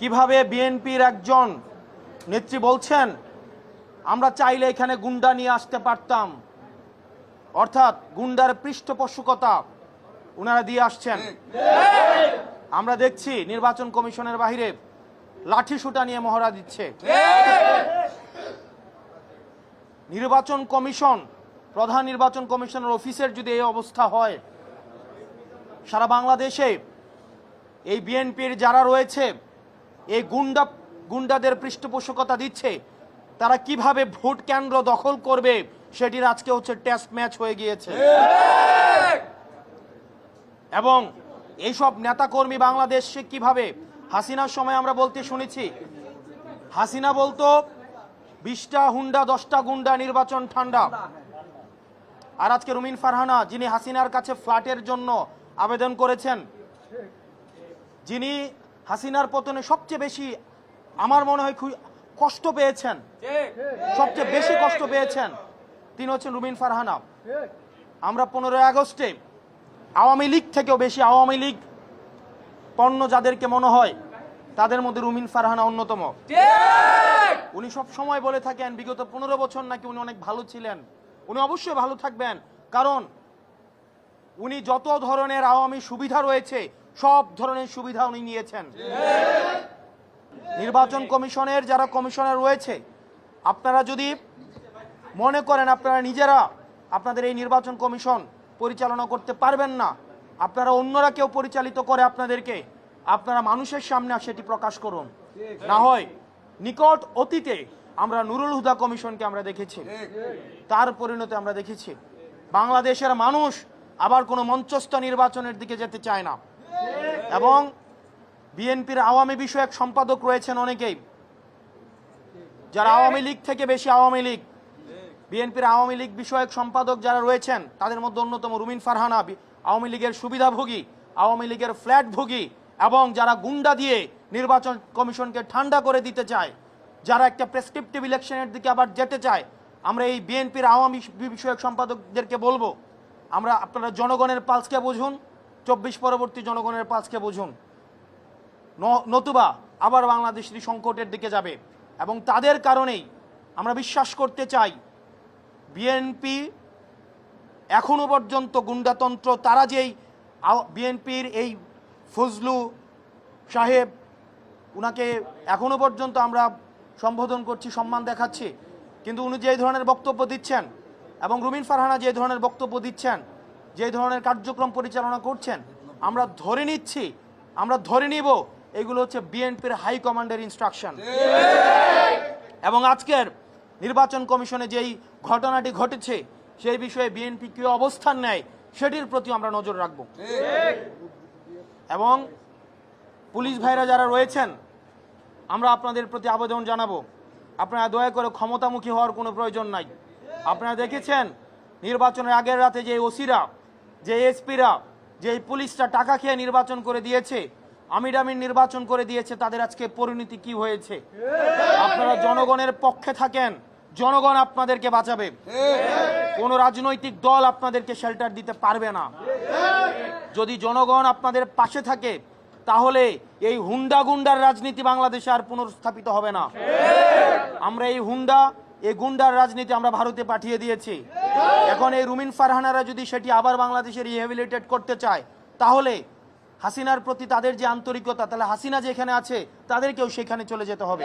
কিভাবে বিএনপির একজন নেত্রী বলছেন আমরা চাইলে এখানে গুন্ডা নিয়ে আসতে পারতাম, অর্থাৎ গুন্ডার পৃষ্ঠপোষকতা ওনারা দিয়ে আসছেন। আমরা দেখছি নির্বাচন কমিশনের বাইরে লাঠি সুটা নিয়ে মহড়া দিচ্ছে। নির্বাচন কমিশন, প্রধান নির্বাচন কমিশনের অফিসের যদি এই অবস্থা হয়, সারা বাংলাদেশে এই বিএনপির যারা রয়েছে এই গুন্ডাদের পৃষ্ঠপোষকতা দিচ্ছে, তারা কিভাবে ভোট কেন্দ্র দখল করবে সেটির আজকে হচ্ছে টেস্ট ম্যাচ হয়ে গিয়েছে। এবং এইসব নেতাকর্মী বাংলাদেশে কিভাবে, হাসিনার সময় আমরা বলতে শুনেছি, হাসিনা বলতো 20টা হুন্ডা 10টা গুন্ডা, নির্বাচন ঠান্ডা। আর আজকে রুমিন ফারহানা, যিনি হাসিনার কাছে ফ্ল্যাটের জন্য আবেদন করেছেন, যিনি হাসিনার পতনে সবচেয়ে বেশি আমার মনে হয় কষ্ট পেয়েছেন, সবচেয়ে বেশি কষ্ট পেয়েছেন, তিনি হচ্ছেন রুমিন ফারহানা। আমরা 15 আগস্টে আওয়ামী লীগ থেকেও বেশি আওয়ামী লীগ পণ্য যাদেরকে মনে হয় তাদের মধ্যে রুমিন ফারহানা অন্যতম। উনি সব সময় বলে থাকেন বিগত 15 বছর নাকি উনি অনেক ভালো ছিলেন। উনি অবশ্যই ভালো থাকবেন, কারণ উনি যত ধরনের আওয়ামী সুবিধা রয়েছে সব ধরনের সুবিধা উনি নিয়েছেন। নির্বাচন কমিশনের যারা কমিশনার রয়েছে, আপনারা যদি মনে করেন আপনারা নিজেরা আপনাদের এই নির্বাচন কমিশন পরিচালনা করতে পারবেন না, আপনারা অন্যরা কেউ পরিচালিত করে আপনাদেরকে, আপনারা মানুষের সামনে সেটি প্রকাশ করুন। না হয় নিকট অতীতে আমরা নুরুল হুদা কমিশনকে আমরা দেখেছি, তার পরিণতি আমরা দেখেছি। বাংলাদেশের মানুষ আবার কোনো মঞ্চস্থ নির্বাচনের দিকে যেতে চায় না। এবং বিএনপির আওয়ামী বিষয়ক সম্পাদক রয়েছেন অনেকেই, যারা আওয়ামী লীগ থেকে বেশি আওয়ামী লীগ। বিএনপির আওয়ামী লীগ বিষয়ক সম্পাদক যারা রয়েছেন তাদের মধ্যে অন্যতম রুমিন ফারহানা, আওয়ামী লীগের সুবিধাভোগী, আওয়ামী লীগের ফ্ল্যাটভোগী, এবং যারা গুন্ডা দিয়ে নির্বাচন কমিশনকে ঠান্ডা করে দিতে চায়, যারা একটা প্রেসক্রিপটিভ ইলেকশনের দিকে আবার যেতে চায়। আমরা এই বিএনপির আওয়ামী বিষয়ক সম্পাদকদেরকে বলবো, আপনারা জনগণের পালসকে বুঝুন, 24 পরবর্তী জনগণের পালসকে বুঝুন, নতুবা আবার বাংলাদেশের সংকটের দিকে যাবে। এবং তাদের কারণেই আমরা বিশ্বাস করতে চাই বিএনপি এখনো পর্যন্ত গুন্ডাতন্ত্র, তারা যেই বিএনপির এই ফজলু সাহেব, উনাকে এখনো পর্যন্ত আমরা সম্বোধন করছি, সম্মান দেখাচ্ছি, কিন্তু উনি যে ধরনের বক্তব্য দিচ্ছেন এবং রুমিন ফারহানা যে ধরনের বক্তব্য দিচ্ছেন, যে ধরনের কার্যক্রম পরিচালনা করছেন, আমরা ধরে নিব এগুলো হচ্ছে বিএনপির হাই কমান্ডের ইনস্ট্রাকশন। এবং আজকের নির্বাচন কমিশনে যেই ঘটনাটি ঘটেছে সেই বিষয়ে বিএনপি কি অবস্থান নেয় সেটির প্রতি আমরা নজর রাখব। এবং পুলিশ ভাইরা যারা রয়েছেন, আমরা আপনাদের প্রতি আবেদন জানাবো, আপনারা দয়া করে ক্ষমতামুখী হওয়ার কোনো প্রয়োজন নাই। আপনারা দেখেছেন নির্বাচনের আগের রাতে যে ওসিরা, যে এসপিরা, যে পুলিশরা টাকা খেয়ে নির্বাচন করে দিয়েছে, আমির নির্বাচন করে দিয়েছে, তাদের আজকে পরিণতি কি হয়েছে। আপনারা জনগণের পক্ষে থাকেন, জনগণ আপনাদেরকে বাঁচাবে, কোন রাজনৈতিক দল আপনাদেরকে শেল্টার দিতে পারবে না। যদি জনগণ আপনাদের পাশে থাকে তাহলে এই হুন্ডা গুন্ডার রাজনীতি বাংলাদেশে আর পুনর্স্থাপিত হবে না। আমরা এই গুন্ডার রাজনীতি আমরা ভারতে পাঠিয়ে দিয়েছি। এখন এই রুমিন ফারহানারা যদি সেটি আবার বাংলাদেশে রিহ্যাবিলিটেট করতে চায়, তাহলে হাসিনার প্রতি তাদের যে আন্তরিকতা, তাহলে হাসিনা যেখানে আছে তাদেরকেও সেখানে চলে যেতে হবে।